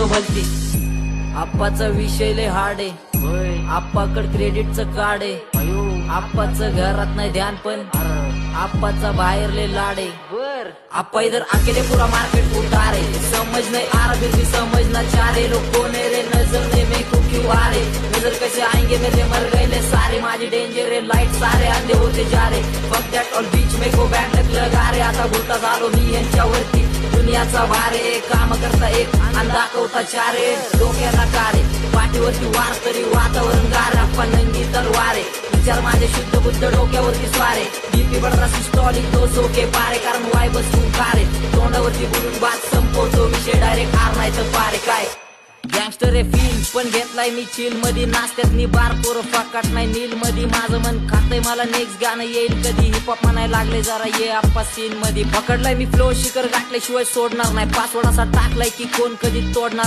भलती. आप्पाचा विषय लय हार्ड आहे, आप्पाकड क्रेडिटचं कार्ड आहे. आप्पाचं घरात नाही ध्यान पण आप्पाचा बाहेर ले लाड आहे. आप्पा इधर अकेले पूरा मार्केट उतार है. समझ नहीं आ रहा फिर भी समझना चाह रहे लोग कौन है रे, नजर ने मेरे को क्यों आ रहे, नजर कैसे आएंगे मेरे मर गए ले सारे. माझी डेंजर है लाईट सारे अंधे होते जा रे. फक दॅट ऑल बीच में को बॅक लगा रे. आता बोलता झालो मी यांच्यावरती, दुनियाचा भारे काम करता एक आणि दाखवता चारे. डोक्याला कारे पाठीवरती वार तरी वातावरण गार. आप्पा नंगी तलवारे विचार माझे शुद्ध बुद्ध डोक्यावरती स्वारे. डीपी बडरा सिस्टॉलिक तो सोके पारे, कारण वाय बसून कारे तोंडावरती बोलून बात संपवतो विषय डायरेक्ट आर नाही तर पारे. काय गँगस्टर आहे फील पण घेतलाय मी चिल मध्ये, नाश्त्यात मी बार पोरं फाकाट नाही नील मध्ये. माझं मन खातंय मला नेक्स्ट गाणं येईल कधी, हिपहॉप म्हणायला लागले जरा ये आप्पा सीन मध्ये. पकडलाय मी फ्लो शिखर गाठल्याशिवाय सोडणार नाही, पासवर्ड असा टाकलाय की कोण कधी तोडणार